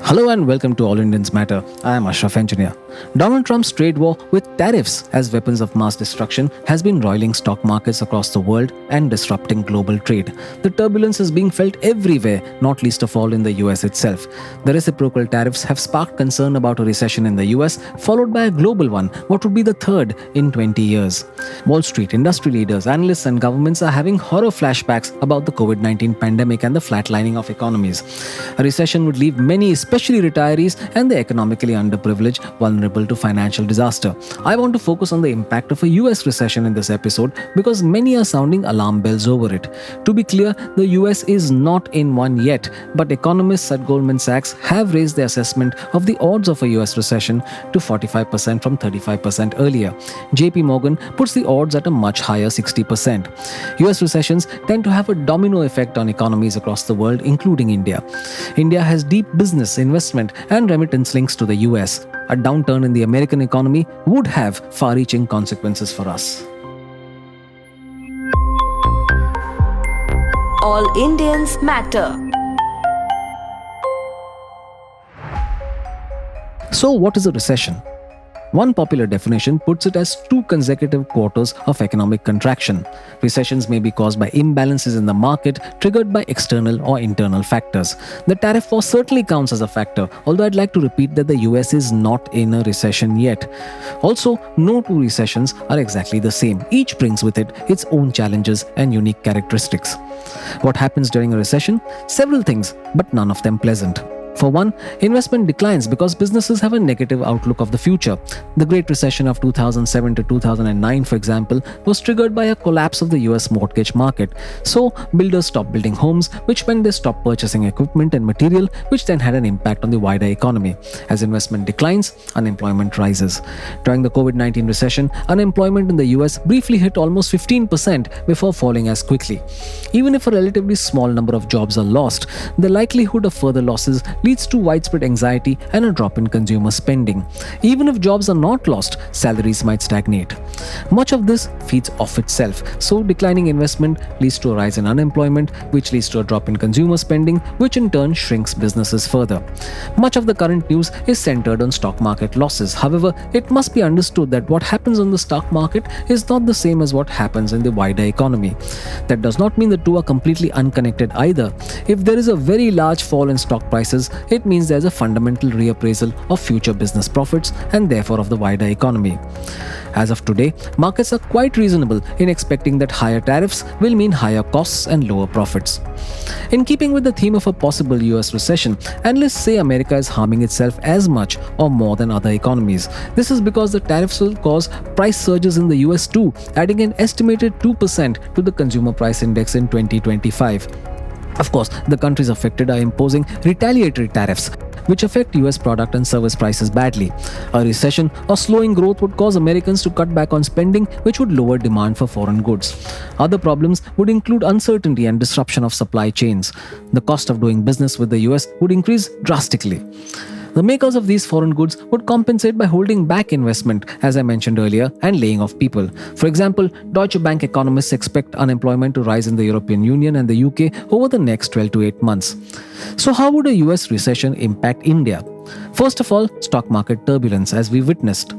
Hello and welcome to All Indians Matter. I am Ashraf Engineer. Donald Trump's trade war with tariffs as weapons of mass destruction has been roiling stock markets across the world and disrupting global trade. The turbulence is being felt everywhere, not least of all in the US itself. The reciprocal tariffs have sparked concern about a recession in the US, followed by a global one, what would be the third in 20 years. Wall Street, industry leaders, analysts and governments are having horror flashbacks about the COVID-19 pandemic and the flatlining of economies. A recession would leave many, especially retirees and the economically underprivileged, vulnerable to financial disaster. I want to focus on the impact of a US recession in this episode because many are sounding alarm bells over it. To be clear, the US is not in one yet, but economists at Goldman Sachs have raised their assessment of the odds of a US recession to 45% from 35% earlier. JP Morgan puts the odds at a much higher 60%. US recessions tend to have a domino effect on economies across the world, including India. India has deep business, investment, and remittance links to the US. A downturn in the American economy would have far-reaching consequences for us. All Indians matter. So, what is a recession? One popular definition puts it as 2 consecutive quarters of economic contraction. Recessions may be caused by imbalances in the market triggered by external or internal factors. The tariff war certainly counts as a factor, although I'd like to repeat that the US is not in a recession yet. Also, no two recessions are exactly the same. Each brings with it its own challenges and unique characteristics. What happens during a recession? Several things, but none of them pleasant. For one, investment declines because businesses have a negative outlook of the future. The Great Recession of 2007 to 2009, for example, was triggered by a collapse of the US mortgage market. So, builders stopped building homes, which meant they stopped purchasing equipment and material, which then had an impact on the wider economy. As investment declines, unemployment rises. During the COVID-19 recession, unemployment in the US briefly hit almost 15% before falling as quickly. Even if a relatively small number of jobs are lost, the likelihood of further losses leads to widespread anxiety and a drop in consumer spending. Even if jobs are not lost, salaries might stagnate. Much of this feeds off itself, so declining investment leads to a rise in unemployment, which leads to a drop in consumer spending, which in turn shrinks businesses further. Much of the current news is centered on stock market losses. However, it must be understood that what happens on the stock market is not the same as what happens in the wider economy. That does not mean the two are completely unconnected either. If there is a very large fall in stock prices, it means there's a fundamental reappraisal of future business profits and therefore of the wider economy. As of today, markets are quite reasonable in expecting that higher tariffs will mean higher costs and lower profits. In keeping with the theme of a possible US recession, analysts say America is harming itself as much or more than other economies. This is because the tariffs will cause price surges in the US too, adding an estimated 2% to the consumer price index in 2025. Of course, the countries affected are imposing retaliatory tariffs, which affect US product and service prices badly. A recession or slowing growth would cause Americans to cut back on spending, which would lower demand for foreign goods. Other problems would include uncertainty and disruption of supply chains. The cost of doing business with the US would increase drastically. The makers of these foreign goods would compensate by holding back investment, as I mentioned earlier, and laying off people. For example, Deutsche Bank economists expect unemployment to rise in the European Union and the UK over the next 12 to 8 months. So how would a US recession impact India? First of all, stock market turbulence, as we witnessed.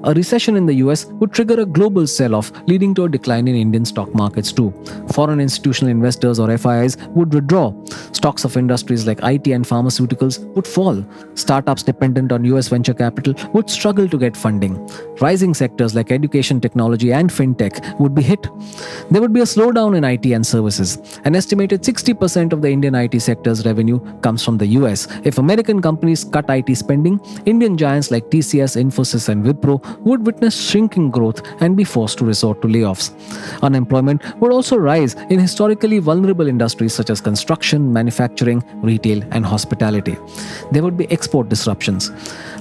A recession in the US would trigger a global sell-off, leading to a decline in Indian stock markets too. Foreign institutional investors or FIIs would withdraw. Stocks of industries like IT and pharmaceuticals would fall. Startups dependent on US venture capital would struggle to get funding. Rising sectors like education, technology, and fintech would be hit. There would be a slowdown in IT and services. An estimated 60% of the Indian IT sector's revenue comes from the US. If American companies cut IT spending, Indian giants like TCS, Infosys, and Wipro would witness shrinking growth and be forced to resort to layoffs. Unemployment would also rise in historically vulnerable industries such as construction, manufacturing, retail, and hospitality. There would be export disruptions.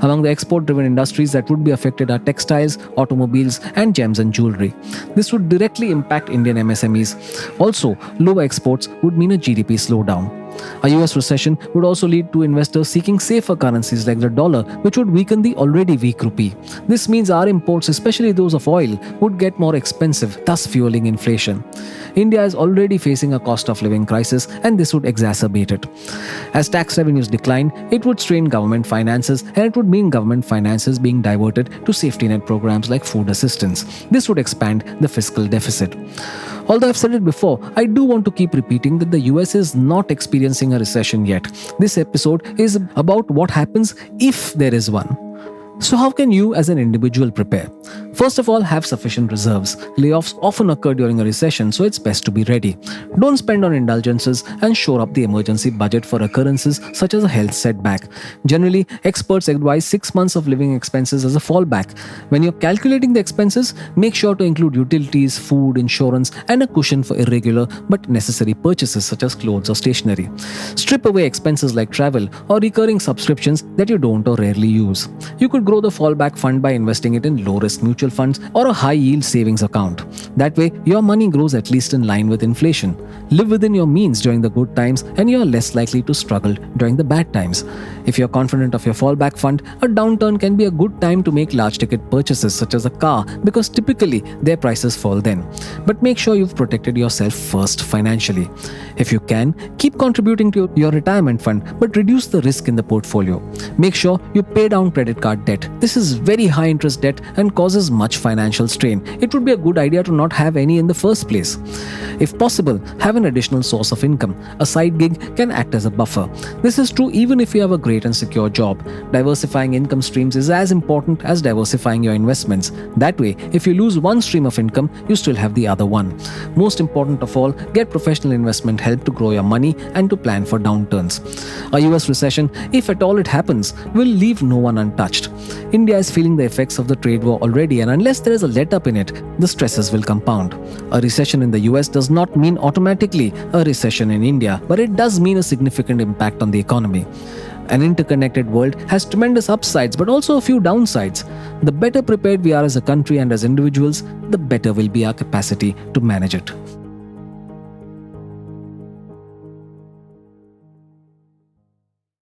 Among the export-driven industries that would be affected are textiles, automobiles, and gems and jewelry. This would directly impact Indian MSMEs. Also, lower exports would mean a GDP slowdown. A US recession would also lead to investors seeking safer currencies like the dollar, which would weaken the already weak rupee. This means our imports, especially those of oil, would get more expensive, thus fueling inflation. India is already facing a cost of living crisis, and this would exacerbate it. As tax revenues decline, it would strain government finances, and it would mean government finances being diverted to safety net programs like food assistance. This would expand the fiscal deficit. Although I've said it before, I do want to keep repeating that the US is not experiencing a recession yet. This episode is about what happens if there is one. So how can you as an individual prepare? First of all, have sufficient reserves. Layoffs often occur during a recession, so it's best to be ready. Don't spend on indulgences and shore up the emergency budget for occurrences such as a health setback. Generally, experts advise 6 months of living expenses as a fallback. When you're calculating the expenses, make sure to include utilities, food, insurance, and a cushion for irregular but necessary purchases such as clothes or stationery. Strip away expenses like travel or recurring subscriptions that you don't or rarely use. You could grow the fallback fund by investing it in low-risk mutual funds or a high-yield savings account. That way, your money grows at least in line with inflation. Live within your means during the good times and you are less likely to struggle during the bad times. If you're confident of your fallback fund, a downturn can be a good time to make large-ticket purchases such as a car because typically their prices fall then. But make sure you've protected yourself first financially. If you can, keep contributing to your retirement fund but reduce the risk in the portfolio. Make sure you pay down credit card debt. This is very high interest debt and causes much financial strain. It would be a good idea to not have any in the first place. If possible, have an additional source of income. A side gig can act as a buffer. This is true even if you have a great and secure job. Diversifying income streams is as important as diversifying your investments. That way, if you lose one stream of income, you still have the other one. Most important of all, get professional investment help to grow your money and to plan for downturns. A US recession, if at all it happens, will leave no one untouched. India is feeling the effects of the trade war already, and unless there is a let-up in it, the stresses will compound. A recession in the US does not mean automatically a recession in India, but it does mean a significant impact on the economy. An interconnected world has tremendous upsides, but also a few downsides. The better prepared we are as a country and as individuals, the better will be our capacity to manage it.